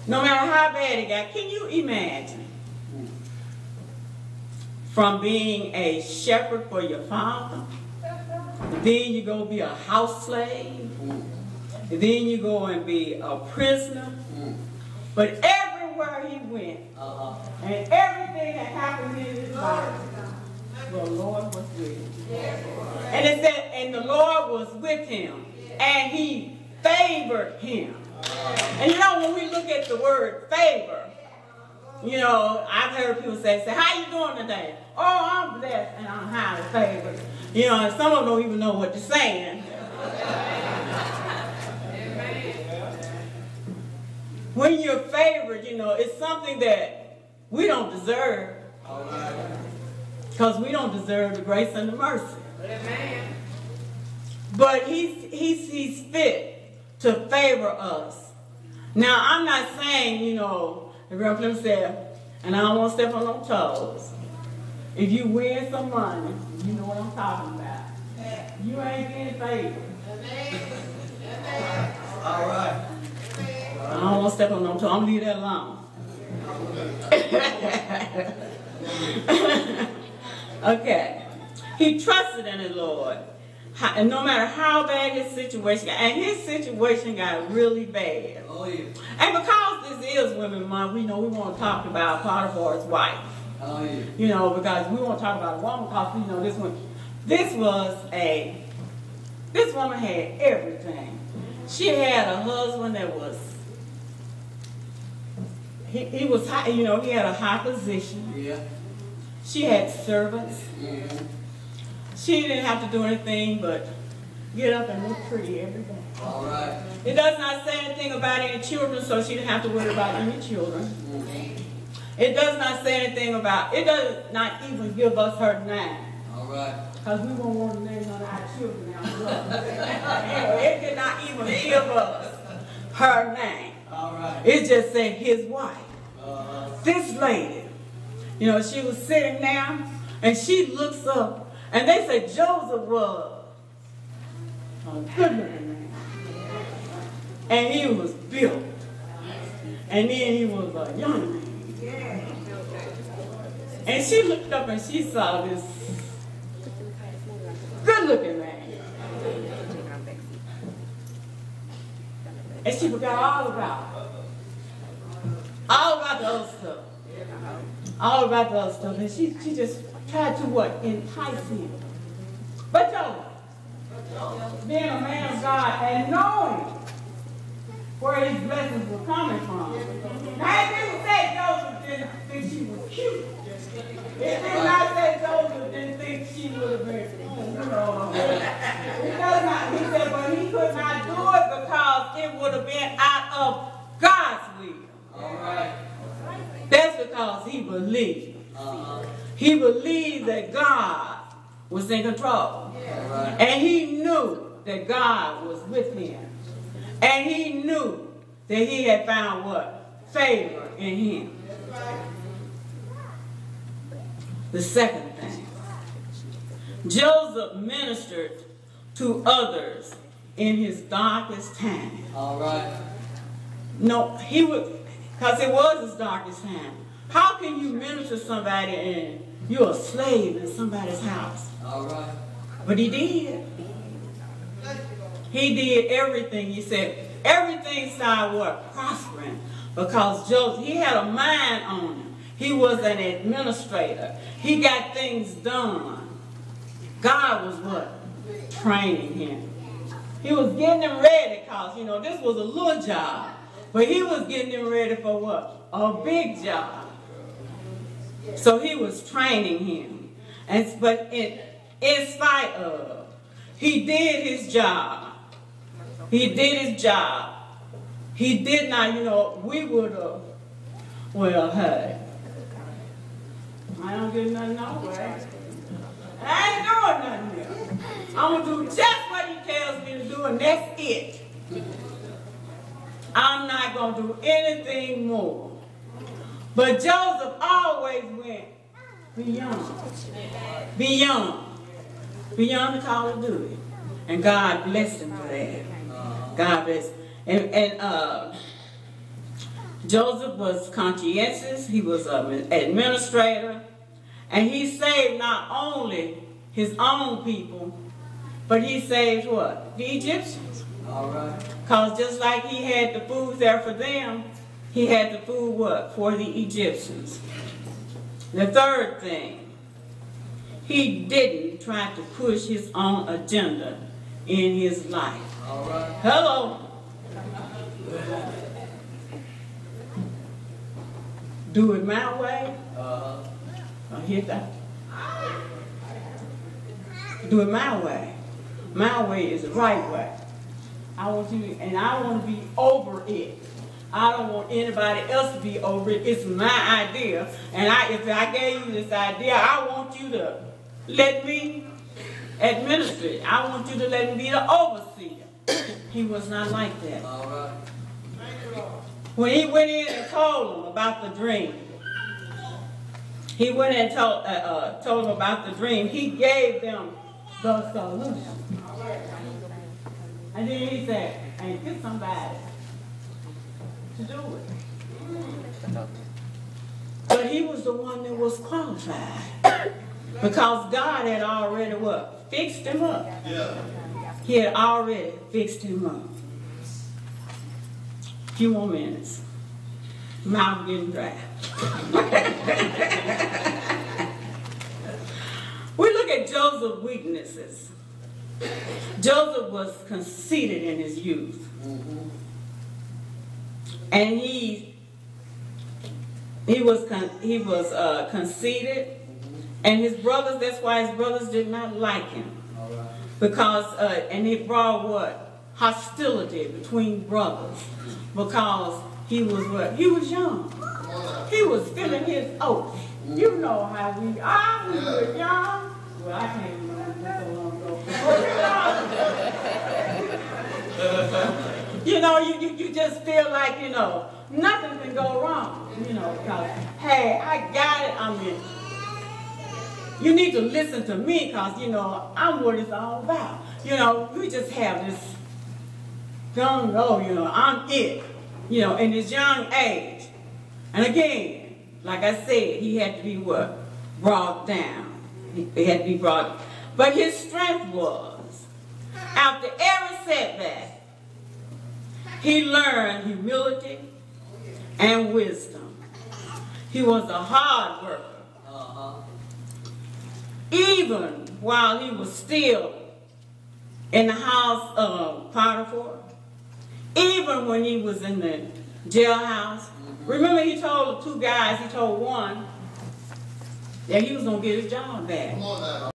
No matter how bad it got, can you imagine from being a shepherd for your father, then you go be a house slave, then you go and be a prisoner, but everywhere he went, and everything that happened in his life, the Lord was with him. And it said, and the Lord was with him, and he favored him. And you know, when we look at the word favor, you know, I've heard people say, how you doing today? Oh, I'm blessed and I'm highly favored. You know, and some of them don't even know what they're saying. When you're favored, you know, it's something that we don't deserve. Because we don't deserve the grace and the mercy. But he's fit to favor us. Now, I'm not saying, you know, the Reverend Clem said, and I don't want to step on no toes. If you win some money, you know what I'm talking about. You ain't getting favored. All right. I don't want to step on no toes. I'm going to leave that alone. Okay. He trusted in the Lord. And no matter how bad his situation got, and his situation got really bad. Oh, yeah. And because this is Women's Month, we know we want to talk about Potiphar's wife. Oh, yeah. You know, because we want to talk about a woman, because we know this woman had everything. She had a husband that was, he was high, you know, he had a high position. Yeah. She had servants. She didn't have to do anything but get up and look pretty every day. All right. It does not say anything about any children, so she didn't have to worry about any children. It does not say anything about, it does not even give us her name. All right. Because we won't want to name none of our children now. Anyway, it did not even give us her name. All right. It just said his wife. This lady, you know, she was sitting there, and she looks up, and they say Joseph was a good-looking man. And he was built. And then he was a young man. And she looked up and she saw this good-looking man. And she forgot all about the other stuff. All about the other stuff. And she just tried to what? Entice him. But Joseph, being a man of God and knowing where his blessings were coming from. Now, it didn't say Joseph didn't think she was cute. It did not say Joseph didn't think she would have been, you know. It does not. He said, but he could not do it because it would have been out of God's will. All right. That's because he believed. He believed that God was in control. Right. And he knew that God was with him. And he knew that he had found what? Favor in him. The second thing. Joseph ministered to others in his darkest time. All right. No, he would, because it was his darkest time. How can you minister to somebody and you're a slave in somebody's house? All right. But he did. He did everything. He said everything started what? Prospering. Because Joseph, he had a mind on him. He was an administrator. He got things done. God was what? Training him. He was getting him ready because, you know, this was a little job. But he was getting him ready for what? A big job. So he was training him. But in spite of, he did his job. He did his job. He did not, you know, we would have, well, hey, I don't get nothing nowhere. I ain't doing nothing here. I'm going to do just what he tells me to do, and that's it. I'm not going to do anything more. But Joseph always went beyond. Beyond the call of duty. And God blessed him for that. God bless. And Joseph was conscientious. He was an administrator. And he saved not only his own people, but he saved what? The Egyptians. All right. Because just like he had the food there for them, he had the food what? For the Egyptians. The third thing, he didn't try to push his own agenda in his life. All right. Hello. Do it my way. Or hit that. Do it my way. My way is the right way. I want you, and I want to be over it. I don't want anybody else to be over it. It's my idea, and if I gave you this idea, I want you to let me administer it. I want you to let me be the overseer. He was not like that. All right. When he went in and told them about the dream, he went in and told them about the dream. He gave them the solution. And then he said, and get somebody to do it. But he was the one that was qualified. Because God had already what? Fixed him up. Yeah. He had already fixed him up. A few more minutes. Mouth getting dry. We look at Joseph's weaknesses. Joseph was conceited in his youth. And he was conceited. And his brothers, that's why his brothers did not like him. Because, and it brought what? Hostility between brothers. Because he was what? He was young. He was filling his oath. You know how we are when we're young. Well, I can't remember so long ago. You know, you just feel like, you know, nothing can go wrong. You know, because, hey, I got it. I mean, you need to listen to me because, you know, I'm what it's all about. You know, we just have this gung-ho, you know, I'm it. You know, in his young age. And again, like I said, he had to be what? Brought down. He had to be brought. But his strength was, after every setback, he learned humility and wisdom. He was a hard worker. Even while he was still in the house of Potiphar, even when he was in the jailhouse. Remember he told the two guys, he told one that he was going to get his job back.